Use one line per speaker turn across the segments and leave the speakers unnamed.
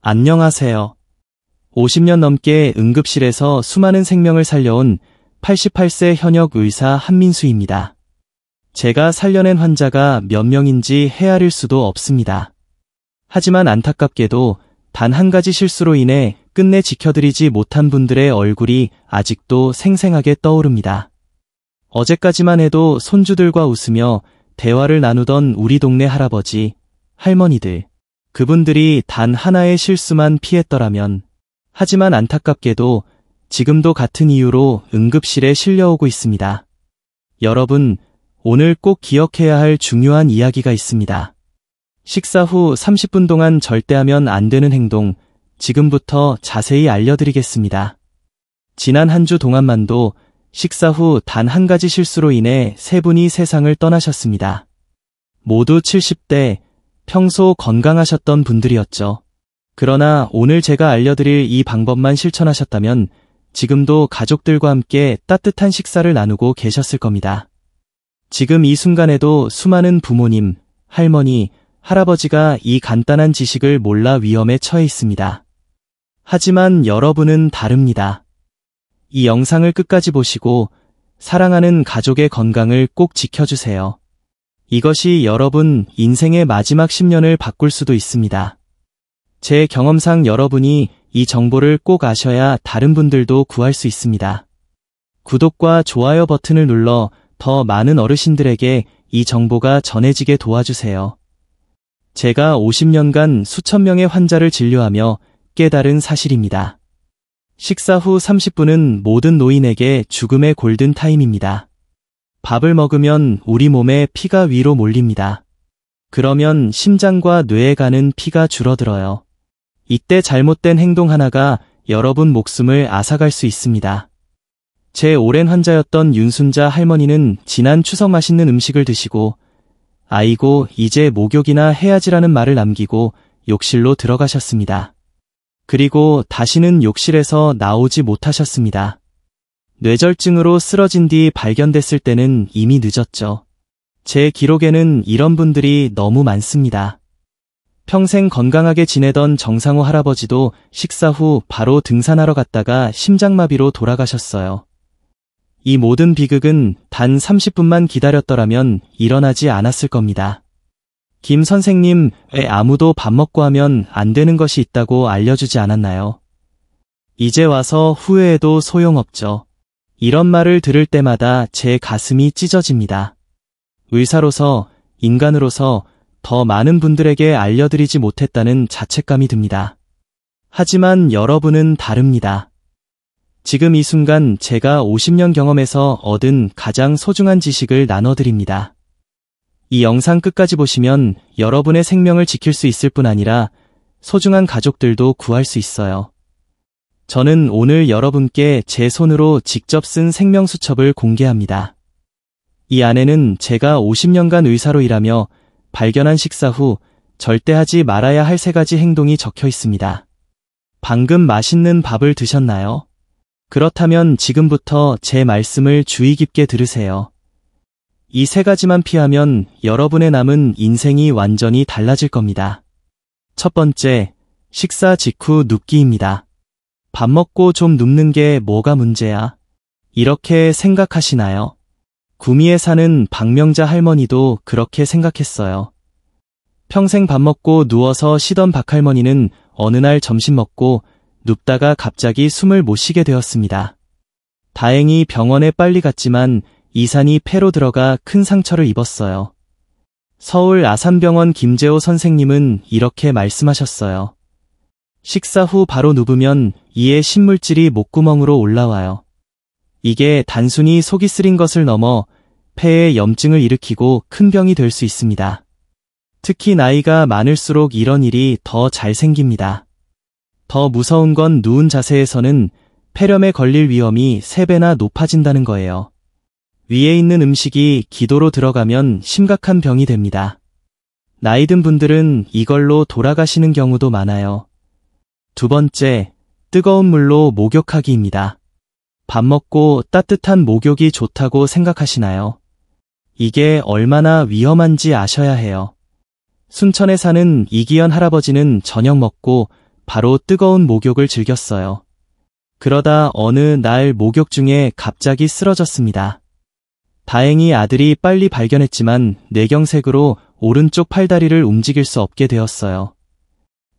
안녕하세요. 50년 넘게 응급실에서 수많은 생명을 살려온 88세 현역 의사 한민수입니다. 제가 살려낸 환자가 몇 명인지 헤아릴 수도 없습니다. 하지만 안타깝게도 단 한 가지 실수로 인해 끝내 지켜드리지 못한 분들의 얼굴이 아직도 생생하게 떠오릅니다. 어제까지만 해도 손주들과 웃으며 대화를 나누던 우리 동네 할아버지, 할머니들, 그분들이 단 하나의 실수만 피했더라면. 하지만 안타깝게도 지금도 같은 이유로 응급실에 실려오고 있습니다. 여러분, 오늘 꼭 기억해야 할 중요한 이야기가 있습니다. 식사 후 30분 동안 절대 하면 안 되는 행동, 지금부터 자세히 알려드리겠습니다. 지난 한 주 동안만도 식사 후 단 한 가지 실수로 인해 3분이 세상을 떠나셨습니다. 모두 70대, 평소 건강하셨던 분들이었죠. 그러나 오늘 제가 알려드릴 이 방법만 실천하셨다면 지금도 가족들과 함께 따뜻한 식사를 나누고 계셨을 겁니다. 지금 이 순간에도 수많은 부모님, 할머니, 할아버지가 이 간단한 지식을 몰라 위험에 처해 있습니다. 하지만 여러분은 다릅니다. 이 영상을 끝까지 보시고 사랑하는 가족의 건강을 꼭 지켜주세요. 이것이 여러분 인생의 마지막 10년을 바꿀 수도 있습니다. 제 경험상 여러분이 이 정보를 꼭 아셔야 다른 분들도 구할 수 있습니다. 구독과 좋아요 버튼을 눌러 더 많은 어르신들에게 이 정보가 전해지게 도와주세요. 제가 50년간 수천 명의 환자를 진료하며 깨달은 사실입니다. 식사 후 30분은 모든 노인에게 죽음의 골든타임입니다. 밥을 먹으면 우리 몸에 피가 위로 몰립니다. 그러면 심장과 뇌에 가는 피가 줄어들어요. 이때 잘못된 행동 하나가 여러분 목숨을 앗아갈 수 있습니다. 제 오랜 환자였던 윤순자 할머니는 지난 추석 맛있는 음식을 드시고 아이고 이제 목욕이나 해야지라는 말을 남기고 욕실로 들어가셨습니다. 그리고 다시는 욕실에서 나오지 못하셨습니다. 뇌절증으로 쓰러진 뒤 발견됐을 때는 이미 늦었죠. 제 기록에는 이런 분들이 너무 많습니다. 평생 건강하게 지내던 정상호 할아버지도 식사 후 바로 등산하러 갔다가 심장마비로 돌아가셨어요. 이 모든 비극은 단 30분만 기다렸더라면 일어나지 않았을 겁니다. 김 선생님, 왜 아무도 밥 먹고 하면 안 되는 것이 있다고 알려주지 않았나요? 이제 와서 후회해도 소용없죠. 이런 말을 들을 때마다 제 가슴이 찢어집니다. 의사로서, 인간으로서 더 많은 분들에게 알려드리지 못했다는 자책감이 듭니다. 하지만 여러분은 다릅니다. 지금 이 순간 제가 50년 경험에서 얻은 가장 소중한 지식을 나눠드립니다. 이 영상 끝까지 보시면 여러분의 생명을 지킬 수 있을 뿐 아니라 소중한 가족들도 구할 수 있어요. 저는 오늘 여러분께 제 손으로 직접 쓴 생명수첩을 공개합니다. 이 안에는 제가 50년간 의사로 일하며 발견한 식사 후 절대 하지 말아야 할 3가지 행동이 적혀 있습니다. 방금 맛있는 밥을 드셨나요? 그렇다면 지금부터 제 말씀을 주의 깊게 들으세요. 이 3가지만 피하면 여러분의 남은 인생이 완전히 달라질 겁니다. 첫 번째, 식사 직후 눕기입니다. 밥 먹고 좀 눕는 게 뭐가 문제야? 이렇게 생각하시나요? 구미에 사는 박명자 할머니도 그렇게 생각했어요. 평생 밥 먹고 누워서 쉬던 박할머니는 어느 날 점심 먹고 눕다가 갑자기 숨을 못 쉬게 되었습니다. 다행히 병원에 빨리 갔지만 이산이 폐로 들어가 큰 상처를 입었어요. 서울 아산병원 김재호 선생님은 이렇게 말씀하셨어요. 식사 후 바로 누우면 이에 신물질이 목구멍으로 올라와요. 이게 단순히 속이 쓰린 것을 넘어 폐에 염증을 일으키고 큰 병이 될 수 있습니다. 특히 나이가 많을수록 이런 일이 더 잘 생깁니다. 더 무서운 건 누운 자세에서는 폐렴에 걸릴 위험이 3배나 높아진다는 거예요. 위에 있는 음식이 기도로 들어가면 심각한 병이 됩니다. 나이 든 분들은 이걸로 돌아가시는 경우도 많아요. 두 번째, 뜨거운 물로 목욕하기입니다. 밥 먹고 따뜻한 목욕이 좋다고 생각하시나요? 이게 얼마나 위험한지 아셔야 해요. 순천에 사는 이기현 할아버지는 저녁 먹고 바로 뜨거운 목욕을 즐겼어요. 그러다 어느 날 목욕 중에 갑자기 쓰러졌습니다. 다행히 아들이 빨리 발견했지만 뇌경색으로 오른쪽 팔다리를 움직일 수 없게 되었어요.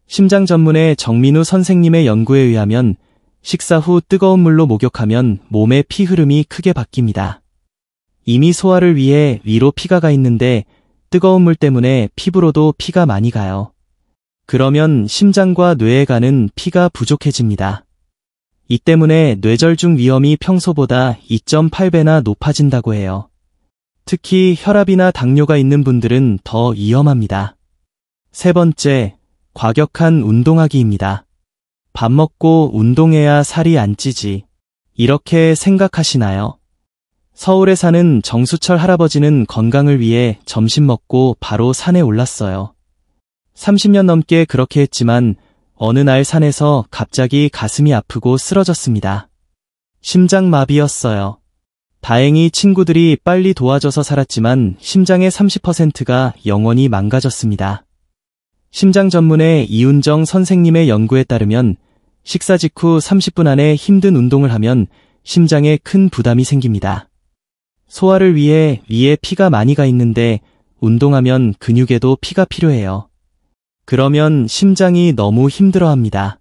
심장 전문의 정민우 선생님의 연구에 의하면 식사 후 뜨거운 물로 목욕하면 몸의 피 흐름이 크게 바뀝니다. 이미 소화를 위해 위로 피가 가 있는데 뜨거운 물 때문에 피부로도 피가 많이 가요. 그러면 심장과 뇌에 가는 피가 부족해집니다. 이 때문에 뇌절중 위험이 평소보다 2.8배나 높아진다고 해요. 특히 혈압이나 당뇨가 있는 분들은 더 위험합니다. 세 번째, 과격한 운동하기입니다. 밥 먹고 운동해야 살이 안 찌지. 이렇게 생각하시나요? 서울에 사는 정수철 할아버지는 건강을 위해 점심 먹고 바로 산에 올랐어요. 30년 넘게 그렇게 했지만 어느 날 산에서 갑자기 가슴이 아프고 쓰러졌습니다. 심장마비였어요. 다행히 친구들이 빨리 도와줘서 살았지만 심장의 30%가 영원히 망가졌습니다. 심장 전문의 이운정 선생님의 연구에 따르면 식사 직후 30분 안에 힘든 운동을 하면 심장에 큰 부담이 생깁니다. 소화를 위해 위에 피가 많이 가 있는데 운동하면 근육에도 피가 필요해요. 그러면 심장이 너무 힘들어합니다.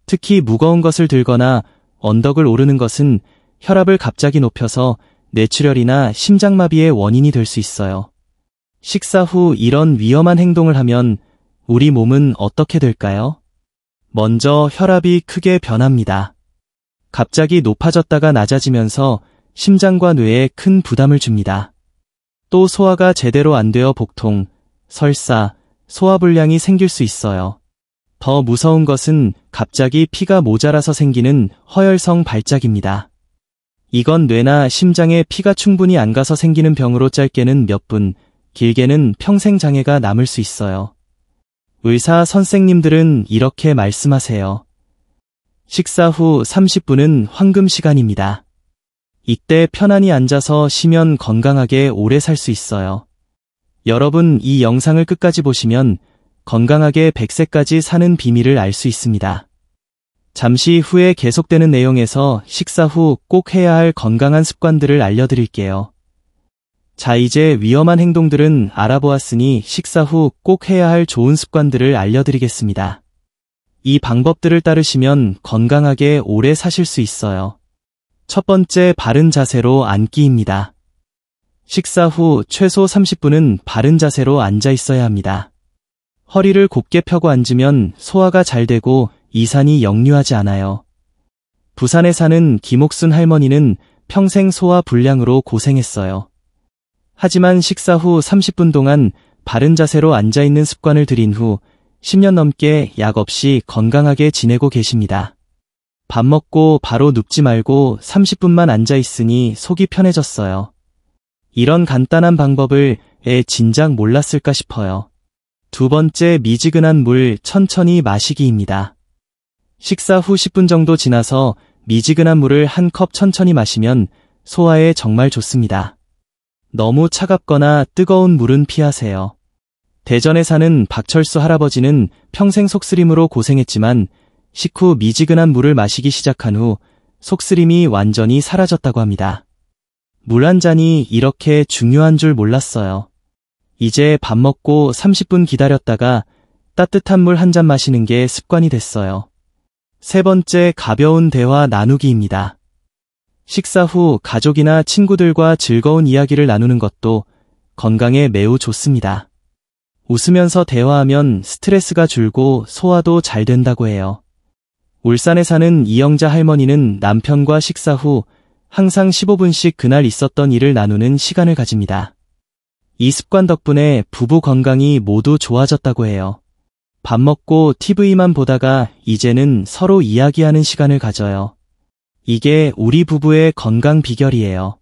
특히 무거운 것을 들거나 언덕을 오르는 것은 혈압을 갑자기 높여서 뇌출혈이나 심장마비의 원인이 될 수 있어요. 식사 후 이런 위험한 행동을 하면 우리 몸은 어떻게 될까요? 먼저 혈압이 크게 변합니다. 갑자기 높아졌다가 낮아지면서 심장과 뇌에 큰 부담을 줍니다. 또 소화가 제대로 안 되어 복통, 설사, 소화불량이 생길 수 있어요. 더 무서운 것은 갑자기 피가 모자라서 생기는 허혈성 발작입니다. 이건 뇌나 심장에 피가 충분히 안 가서 생기는 병으로 짧게는 몇 분, 길게는 평생 장애가 남을 수 있어요. 의사 선생님들은 이렇게 말씀하세요. 식사 후 30분은 황금 시간입니다. 이때 편안히 앉아서 쉬면 건강하게 오래 살 수 있어요. 여러분 이 영상을 끝까지 보시면 건강하게 100세까지 사는 비밀을 알 수 있습니다. 잠시 후에 계속되는 내용에서 식사 후 꼭 해야 할 건강한 습관들을 알려드릴게요. 자, 이제 위험한 행동들은 알아보았으니 식사 후 꼭 해야 할 좋은 습관들을 알려드리겠습니다. 이 방법들을 따르시면 건강하게 오래 사실 수 있어요. 첫 번째, 바른 자세로 앉기입니다. 식사 후 최소 30분은 바른 자세로 앉아 있어야 합니다. 허리를 곧게 펴고 앉으면 소화가 잘 되고 이산이 역류하지 않아요. 부산에 사는 김옥순 할머니는 평생 소화 불량으로 고생했어요. 하지만 식사 후 30분 동안 바른 자세로 앉아 있는 습관을 들인 후 10년 넘게 약 없이 건강하게 지내고 계십니다. 밥 먹고 바로 눕지 말고 30분만 앉아 있으니 속이 편해졌어요. 이런 간단한 방법을 진작 몰랐을까 싶어요. 두 번째, 미지근한 물 천천히 마시기입니다. 식사 후 10분 정도 지나서 미지근한 물을 한 컵 천천히 마시면 소화에 정말 좋습니다. 너무 차갑거나 뜨거운 물은 피하세요. 대전에 사는 박철수 할아버지는 평생 속쓰림으로 고생했지만 식후 미지근한 물을 마시기 시작한 후 속쓰림이 완전히 사라졌다고 합니다. 물 한 잔이 이렇게 중요한 줄 몰랐어요. 이제 밥 먹고 30분 기다렸다가 따뜻한 물 한 잔 마시는 게 습관이 됐어요. 세 번째, 가벼운 대화 나누기입니다. 식사 후 가족이나 친구들과 즐거운 이야기를 나누는 것도 건강에 매우 좋습니다. 웃으면서 대화하면 스트레스가 줄고 소화도 잘 된다고 해요. 울산에 사는 이영자 할머니는 남편과 식사 후 항상 15분씩 그날 있었던 일을 나누는 시간을 가집니다. 이 습관 덕분에 부부 건강이 모두 좋아졌다고 해요. 밥 먹고 TV만 보다가 이제는 서로 이야기하는 시간을 가져요. 이게 우리 부부의 건강 비결이에요.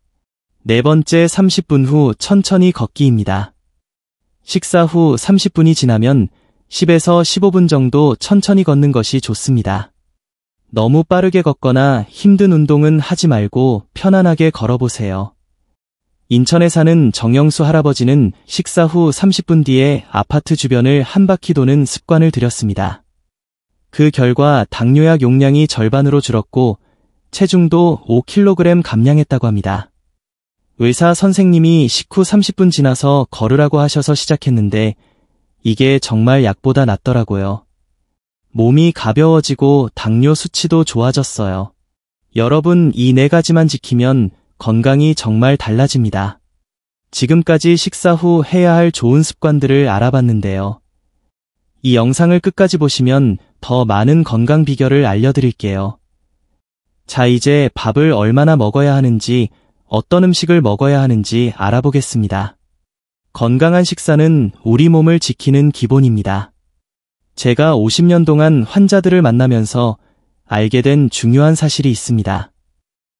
네 번째, 30분 후 천천히 걷기입니다. 식사 후 30분이 지나면 10에서 15분 정도 천천히 걷는 것이 좋습니다. 너무 빠르게 걷거나 힘든 운동은 하지 말고 편안하게 걸어보세요. 인천에 사는 정영수 할아버지는 식사 후 30분 뒤에 아파트 주변을 한 바퀴 도는 습관을 들였습니다. 그 결과 당뇨약 용량이 절반으로 줄었고 체중도 5kg 감량했다고 합니다. 의사 선생님이 식후 30분 지나서 걸으라고 하셔서 시작했는데 이게 정말 약보다 낫더라고요. 몸이 가벼워지고 당뇨 수치도 좋아졌어요. 여러분, 이 4가지만 지키면 건강이 정말 달라집니다. 지금까지 식사 후 해야 할 좋은 습관들을 알아봤는데요. 이 영상을 끝까지 보시면 더 많은 건강 비결을 알려드릴게요. 자, 이제 밥을 얼마나 먹어야 하는지, 어떤 음식을 먹어야 하는지 알아보겠습니다. 건강한 식사는 우리 몸을 지키는 기본입니다. 제가 50년 동안 환자들을 만나면서 알게 된 중요한 사실이 있습니다.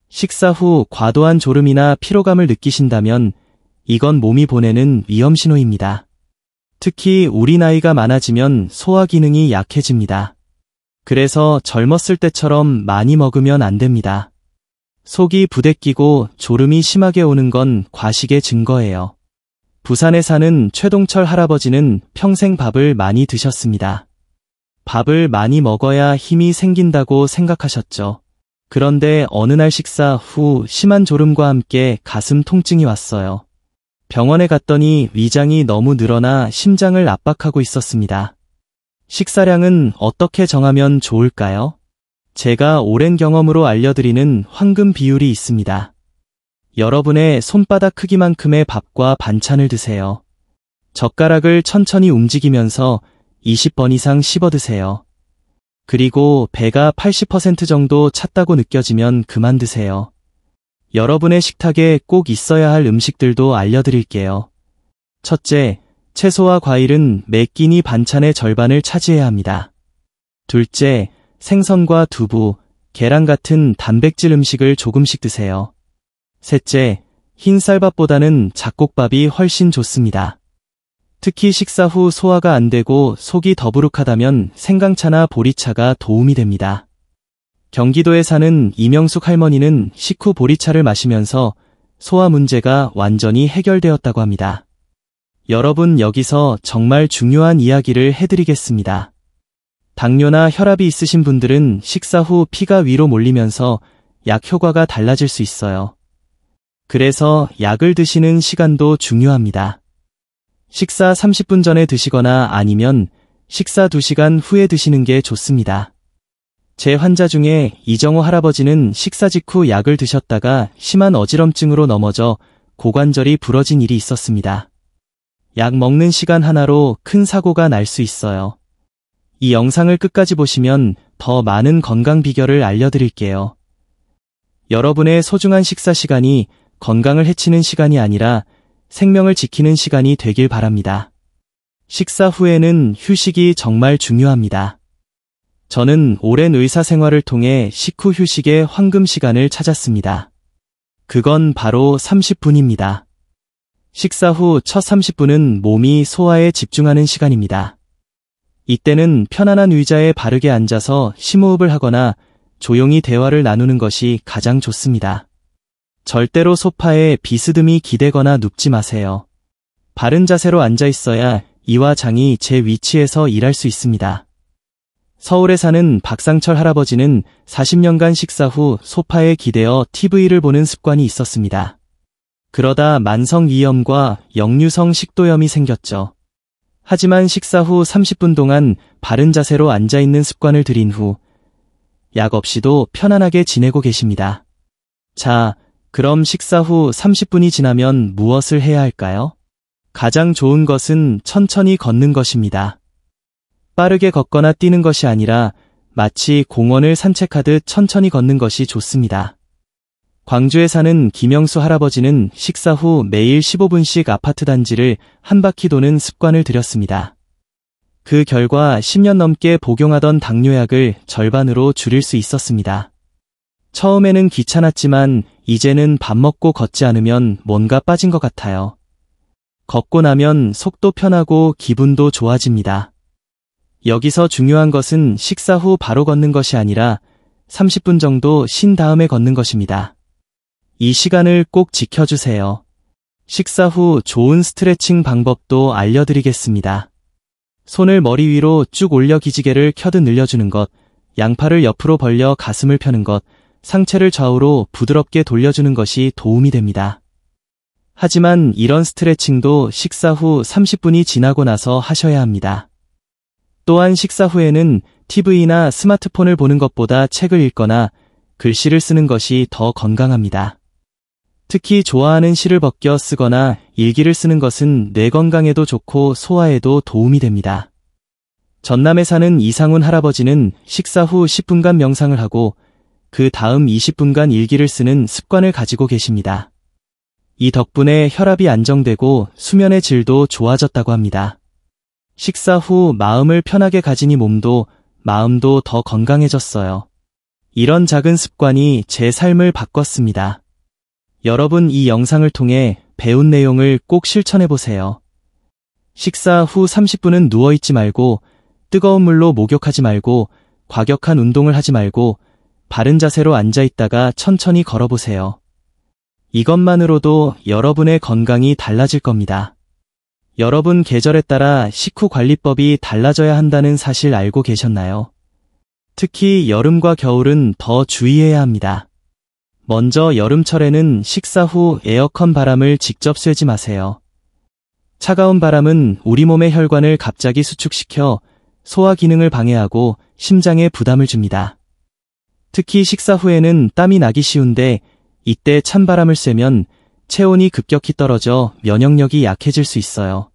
식사 후 과도한 졸음이나 피로감을 느끼신다면 이건 몸이 보내는 위험 신호입니다. 특히 우리 나이가 많아지면 소화 기능이 약해집니다. 그래서 젊었을 때처럼 많이 먹으면 안 됩니다. 속이 부대끼고 졸음이 심하게 오는 건 과식의 증거예요. 부산에 사는 최동철 할아버지는 평생 밥을 많이 드셨습니다. 밥을 많이 먹어야 힘이 생긴다고 생각하셨죠. 그런데 어느 날 식사 후 심한 졸음과 함께 가슴 통증이 왔어요. 병원에 갔더니 위장이 너무 늘어나 심장을 압박하고 있었습니다. 식사량은 어떻게 정하면 좋을까요? 제가 오랜 경험으로 알려드리는 황금 비율이 있습니다. 여러분의 손바닥 크기만큼의 밥과 반찬을 드세요. 젓가락을 천천히 움직이면서 20번 이상 씹어 드세요. 그리고 배가 80% 정도 찼다고 느껴지면 그만 드세요. 여러분의 식탁에 꼭 있어야 할 음식들도 알려드릴게요. 첫째, 채소와 과일은 매 끼니 반찬의 절반을 차지해야 합니다. 둘째, 생선과 두부, 계란 같은 단백질 음식을 조금씩 드세요. 셋째, 흰 쌀밥보다는 잡곡밥이 훨씬 좋습니다. 특히 식사 후 소화가 안 되고 속이 더부룩하다면 생강차나 보리차가 도움이 됩니다. 경기도에 사는 이명숙 할머니는 식후 보리차를 마시면서 소화 문제가 완전히 해결되었다고 합니다. 여러분, 여기서 정말 중요한 이야기를 해드리겠습니다. 당뇨나 혈압이 있으신 분들은 식사 후 피가 위로 몰리면서 약 효과가 달라질 수 있어요. 그래서 약을 드시는 시간도 중요합니다. 식사 30분 전에 드시거나 아니면 식사 2시간 후에 드시는 게 좋습니다. 제 환자 중에 이정호 할아버지는 식사 직후 약을 드셨다가 심한 어지럼증으로 넘어져 고관절이 부러진 일이 있었습니다. 약 먹는 시간 하나로 큰 사고가 날 수 있어요. 이 영상을 끝까지 보시면 더 많은 건강 비결을 알려드릴게요. 여러분의 소중한 식사 시간이 건강을 해치는 시간이 아니라 생명을 지키는 시간이 되길 바랍니다. 식사 후에는 휴식이 정말 중요합니다. 저는 오랜 의사 생활을 통해 식후 휴식의 황금 시간을 찾았습니다. 그건 바로 30분입니다. 식사 후 첫 30분은 몸이 소화에 집중하는 시간입니다. 이때는 편안한 의자에 바르게 앉아서 심호흡을 하거나 조용히 대화를 나누는 것이 가장 좋습니다. 절대로 소파에 비스듬히 기대거나 눕지 마세요. 바른 자세로 앉아 있어야 이와 장이 제 위치에서 일할 수 있습니다. 서울에 사는 박상철 할아버지는 40년간 식사 후 소파에 기대어 TV를 보는 습관이 있었습니다. 그러다 만성위염과 역류성 식도염이 생겼죠. 하지만 식사 후 30분 동안 바른 자세로 앉아있는 습관을 들인 후 약 없이도 편안하게 지내고 계십니다. 자, 그럼 식사 후 30분이 지나면 무엇을 해야 할까요? 가장 좋은 것은 천천히 걷는 것입니다. 빠르게 걷거나 뛰는 것이 아니라 마치 공원을 산책하듯 천천히 걷는 것이 좋습니다. 광주에 사는 김영수 할아버지는 식사 후 매일 15분씩 아파트 단지를 한 바퀴 도는 습관을 들였습니다. 그 결과 10년 넘게 복용하던 당뇨약을 절반으로 줄일 수 있었습니다. 처음에는 귀찮았지만 이제는 밥 먹고 걷지 않으면 뭔가 빠진 것 같아요. 걷고 나면 속도 편하고 기분도 좋아집니다. 여기서 중요한 것은 식사 후 바로 걷는 것이 아니라 30분 정도 쉰 다음에 걷는 것입니다. 이 시간을 꼭 지켜주세요. 식사 후 좋은 스트레칭 방법도 알려드리겠습니다. 손을 머리 위로 쭉 올려 기지개를 켜듯 늘려주는 것, 양팔을 옆으로 벌려 가슴을 펴는 것, 상체를 좌우로 부드럽게 돌려주는 것이 도움이 됩니다. 하지만 이런 스트레칭도 식사 후 30분이 지나고 나서 하셔야 합니다. 또한 식사 후에는 TV나 스마트폰을 보는 것보다 책을 읽거나 글씨를 쓰는 것이 더 건강합니다. 특히 좋아하는 시를 벗겨 쓰거나 일기를 쓰는 것은 뇌 건강에도 좋고 소화에도 도움이 됩니다. 전남에 사는 이상훈 할아버지는 식사 후 10분간 명상을 하고 그 다음 20분간 일기를 쓰는 습관을 가지고 계십니다. 이 덕분에 혈압이 안정되고 수면의 질도 좋아졌다고 합니다. 식사 후 마음을 편하게 가지니 몸도 마음도 더 건강해졌어요. 이런 작은 습관이 제 삶을 바꿨습니다. 여러분 이 영상을 통해 배운 내용을 꼭 실천해보세요. 식사 후 30분은 누워있지 말고 뜨거운 물로 목욕하지 말고 과격한 운동을 하지 말고 바른 자세로 앉아있다가 천천히 걸어보세요. 이것만으로도 여러분의 건강이 달라질 겁니다. 여러분 계절에 따라 식후 관리법이 달라져야 한다는 사실 알고 계셨나요? 특히 여름과 겨울은 더 주의해야 합니다. 먼저 여름철에는 식사 후 에어컨 바람을 직접 쐬지 마세요. 차가운 바람은 우리 몸의 혈관을 갑자기 수축시켜 소화 기능을 방해하고 심장에 부담을 줍니다. 특히 식사 후에는 땀이 나기 쉬운데 이때 찬바람을 쐬면 체온이 급격히 떨어져 면역력이 약해질 수 있어요.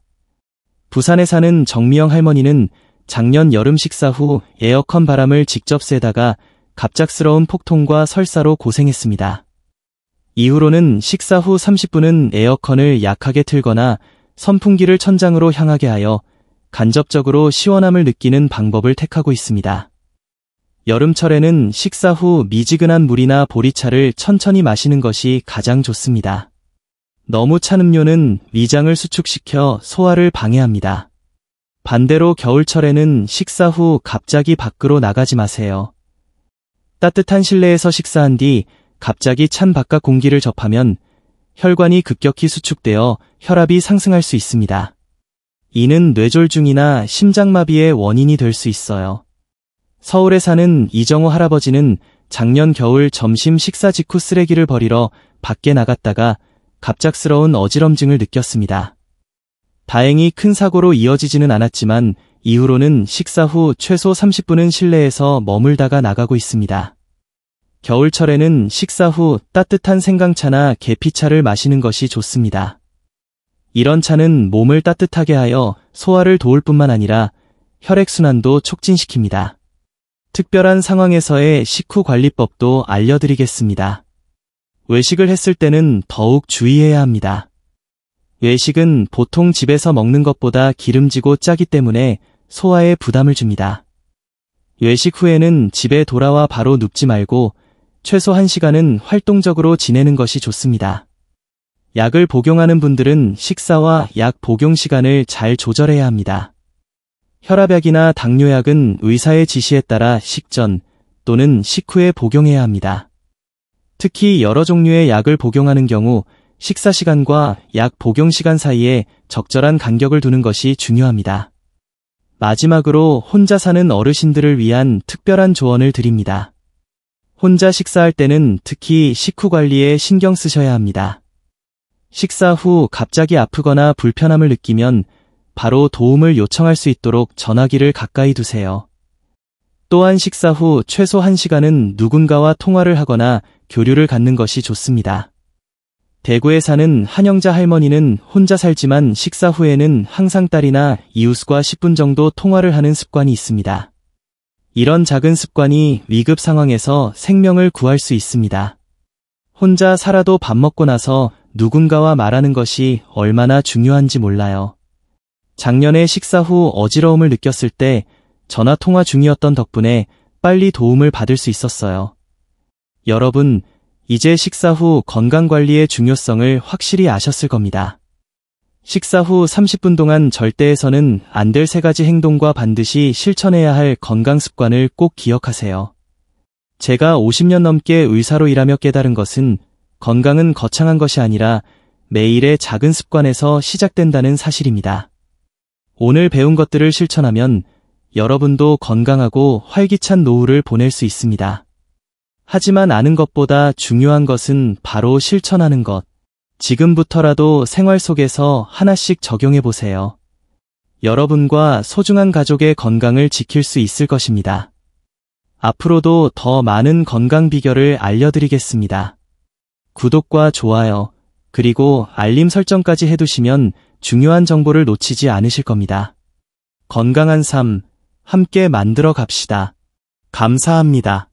부산에 사는 정미영 할머니는 작년 여름 식사 후 에어컨 바람을 직접 쐬다가 갑작스러운 폭통과 설사로 고생했습니다. 이후로는 식사 후 30분은 에어컨을 약하게 틀거나 선풍기를 천장으로 향하게 하여 간접적으로 시원함을 느끼는 방법을 택하고 있습니다. 여름철에는 식사 후 미지근한 물이나 보리차를 천천히 마시는 것이 가장 좋습니다. 너무 찬 음료는 위장을 수축시켜 소화를 방해합니다. 반대로 겨울철에는 식사 후 갑자기 밖으로 나가지 마세요. 따뜻한 실내에서 식사한 뒤 갑자기 찬 바깥 공기를 접하면 혈관이 급격히 수축되어 혈압이 상승할 수 있습니다. 이는 뇌졸중이나 심장마비의 원인이 될 수 있어요. 서울에 사는 이정호 할아버지는 작년 겨울 점심 식사 직후 쓰레기를 버리러 밖에 나갔다가 갑작스러운 어지럼증을 느꼈습니다. 다행히 큰 사고로 이어지지는 않았지만 이후로는 식사 후 최소 30분은 실내에서 머물다가 나가고 있습니다. 겨울철에는 식사 후 따뜻한 생강차나 계피차를 마시는 것이 좋습니다. 이런 차는 몸을 따뜻하게 하여 소화를 도울 뿐만 아니라 혈액순환도 촉진시킵니다. 특별한 상황에서의 식후 관리법도 알려드리겠습니다. 외식을 했을 때는 더욱 주의해야 합니다. 외식은 보통 집에서 먹는 것보다 기름지고 짜기 때문에 소화에 부담을 줍니다. 외식 후에는 집에 돌아와 바로 눕지 말고 최소 1시간은 활동적으로 지내는 것이 좋습니다. 약을 복용하는 분들은 식사와 약 복용 시간을 잘 조절해야 합니다. 혈압약이나 당뇨약은 의사의 지시에 따라 식전 또는 식후에 복용해야 합니다. 특히 여러 종류의 약을 복용하는 경우 식사 시간과 약 복용 시간 사이에 적절한 간격을 두는 것이 중요합니다. 마지막으로 혼자 사는 어르신들을 위한 특별한 조언을 드립니다. 혼자 식사할 때는 특히 식후 관리에 신경 쓰셔야 합니다. 식사 후 갑자기 아프거나 불편함을 느끼면 바로 도움을 요청할 수 있도록 전화기를 가까이 두세요. 또한 식사 후 최소 1시간은 누군가와 통화를 하거나 교류를 갖는 것이 좋습니다. 대구에 사는 한영자 할머니는 혼자 살지만 식사 후에는 항상 딸이나 이웃과 10분 정도 통화를 하는 습관이 있습니다. 이런 작은 습관이 위급 상황에서 생명을 구할 수 있습니다. 혼자 살아도 밥 먹고 나서 누군가와 말하는 것이 얼마나 중요한지 몰라요. 작년에 식사 후 어지러움을 느꼈을 때 전화 통화 중이었던 덕분에 빨리 도움을 받을 수 있었어요. 여러분, 이제 식사 후 건강관리의 중요성을 확실히 아셨을 겁니다. 식사 후 30분 동안 절대 해서는 안 될 3가지 행동과 반드시 실천해야 할 건강 습관을 꼭 기억하세요. 제가 50년 넘게 의사로 일하며 깨달은 것은 건강은 거창한 것이 아니라 매일의 작은 습관에서 시작된다는 사실입니다. 오늘 배운 것들을 실천하면 여러분도 건강하고 활기찬 노후를 보낼 수 있습니다. 하지만 아는 것보다 중요한 것은 바로 실천하는 것. 지금부터라도 생활 속에서 하나씩 적용해 보세요. 여러분과 소중한 가족의 건강을 지킬 수 있을 것입니다. 앞으로도 더 많은 건강 비결을 알려드리겠습니다. 구독과 좋아요, 그리고 알림 설정까지 해두시면 중요한 정보를 놓치지 않으실 겁니다. 건강한 삶, 함께 만들어 갑시다. 감사합니다.